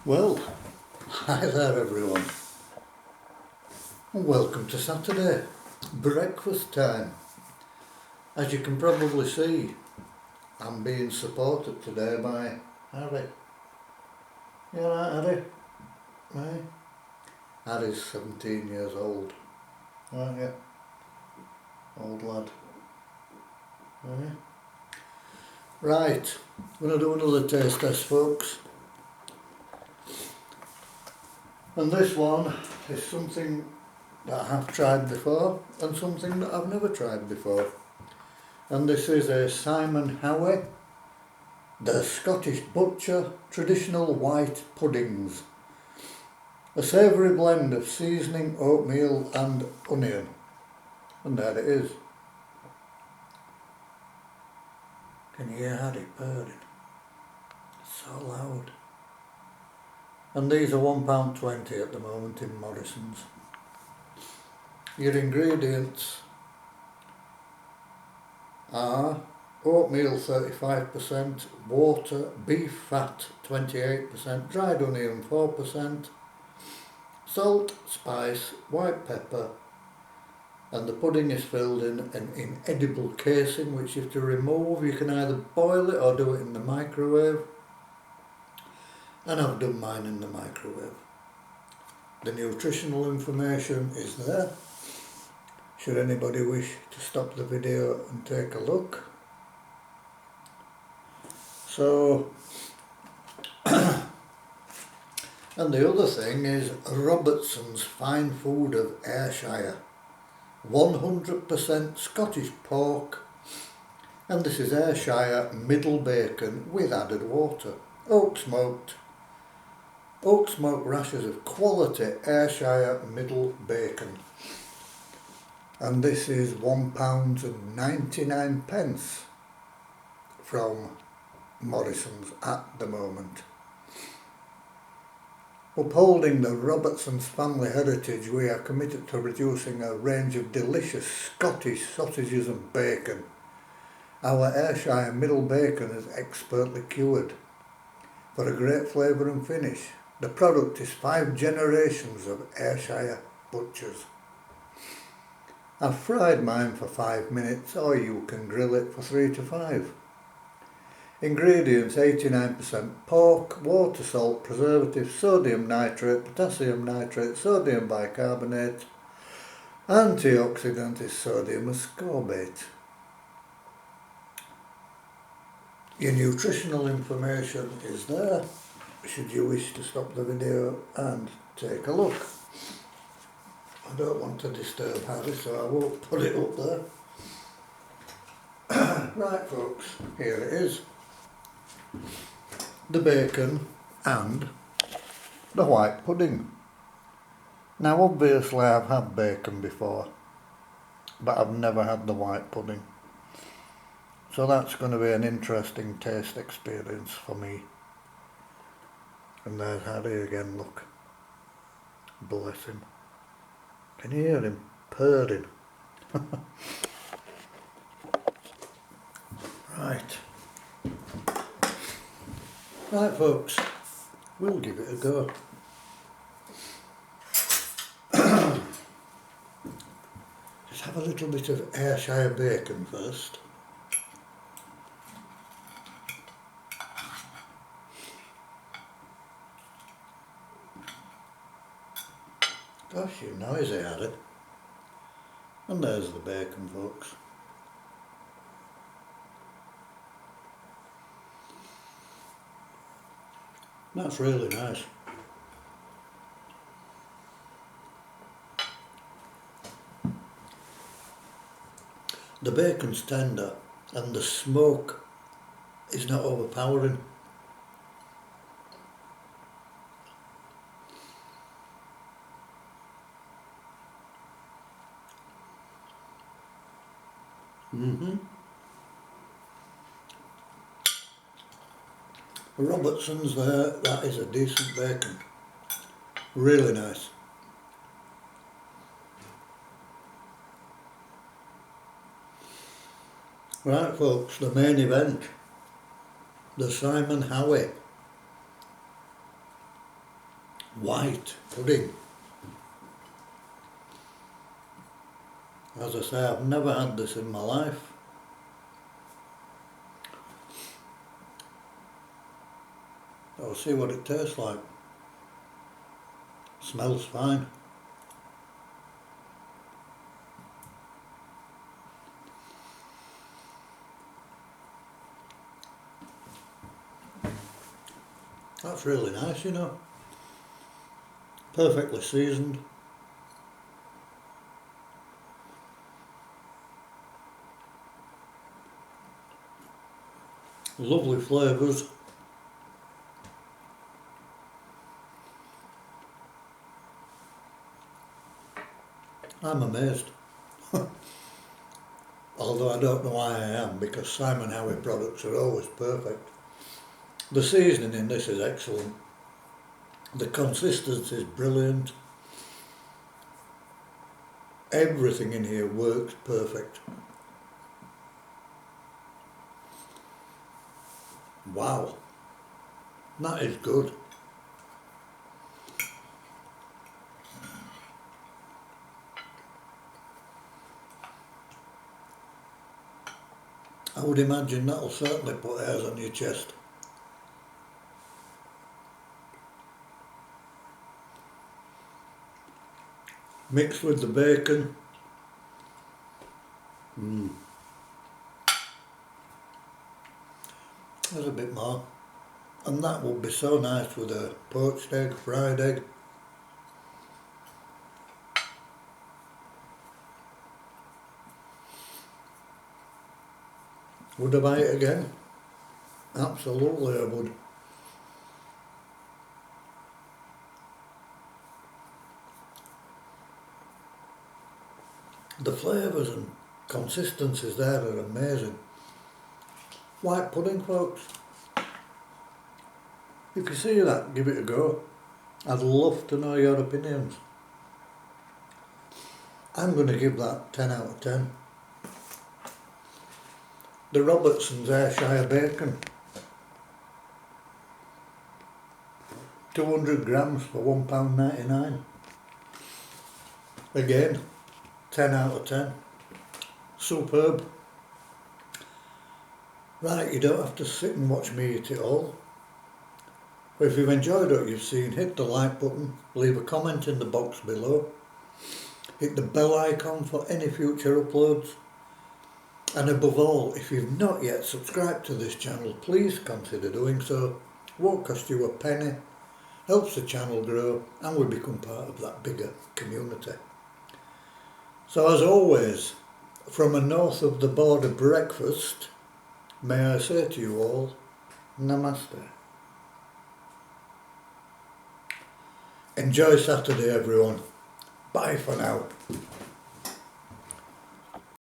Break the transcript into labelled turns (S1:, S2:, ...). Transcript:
S1: Well, hi there everyone, and welcome to Saturday, breakfast time. As you can probably see, I'm being supported today by Harry. You alright, Harry? Right? Harry's 17 years old, aren't you? Old lad. Right, I'm going to do another taste test, folks. And this one is something that I have tried before and something that I've never tried before. And this is a Simon Howie, the Scottish Butcher Traditional White Puddings. A savoury blend of seasoning, oatmeal and onion. And there it is. Can you hear Harry purring? It's so loud. And these are £1.20 at the moment in Morrisons. Your ingredients are oatmeal 35%, water, beef fat 28%, dried onion 4%, salt, spice, white pepper, and the pudding is filled in an inedible casing which you have to remove. You can either boil it or do it in the microwave, and I've done mine in the microwave. The nutritional information is there, should anybody wish to stop the video and take a look. So, and the other thing is Robertsons Fine Food of Ayrshire, 100% Scottish pork, and this is Ayrshire middle bacon with added water, oak smoked rashers of quality Ayrshire middle bacon, and this is £1.99 from Morrisons at the moment. Upholding the Robertsons family heritage, we are committed to producing a range of delicious Scottish sausages and bacon. Our Ayrshire middle bacon is expertly cured for a great flavour and finish. The product is 5 generations of Ayrshire butchers. I've fried mine for 5 minutes, or you can grill it for 3 to 5. Ingredients: 89% pork, water, salt, preservative, sodium nitrate, potassium nitrate, sodium bicarbonate. Antioxidant is sodium ascorbate. Your nutritional information is there, should you wish to stop the video and take a look. I don't want to disturb Harry, so I won't put it up there. Right folks, here it is. The bacon and the white pudding. Now obviously I've had bacon before, but I've never had the white pudding. So that's going to be an interesting taste experience for me. And there's Harry again, look. Bless him. Can you hear him purring? Right. Right folks, we'll give it a go. Just have a little bit of Ayrshire bacon first. Gosh, you noisy at it. And there's the bacon folks. That's really nice. The bacon's tender and the smoke is not overpowering. Robertsons there, that is a decent bacon. Really nice. Right folks, the main event. The Simon Howie. white pudding. As I say, I've never had this in my life. I'll see what it tastes like. Smells fine. That's really nice, you know. Perfectly seasoned. Lovely flavours. I'm amazed. Although I don't know why I am, because Simon Howie products are always perfect. The seasoning in this is excellent. The consistency is brilliant. Everything in here works perfect. Wow, that is good. I would imagine that'll certainly put hairs on your chest. Mixed with the bacon. There's a bit more. And that would be so nice with a poached egg, fried egg. Would I buy it again? Absolutely I would. The flavours and consistencies there are amazing. White pudding, folks. If you see that, give it a go. I'd love to know your opinions. I'm going to give that 10 out of 10. The Robertsons Ayrshire Bacon. 200 grams for £1.99. Again, 10 out of 10. Superb. Right, you don't have to sit and watch me eat it all. But if you've enjoyed what you've seen, hit the like button, leave a comment in the box below, hit the bell icon for any future uploads, and above all, if you've not yet subscribed to this channel, please consider doing so. Won't cost you a penny, helps the channel grow, and we become part of that bigger community. So as always, from a north of the border breakfast, may I say to you all, Namaste. Enjoy Saturday, everyone. Bye for now.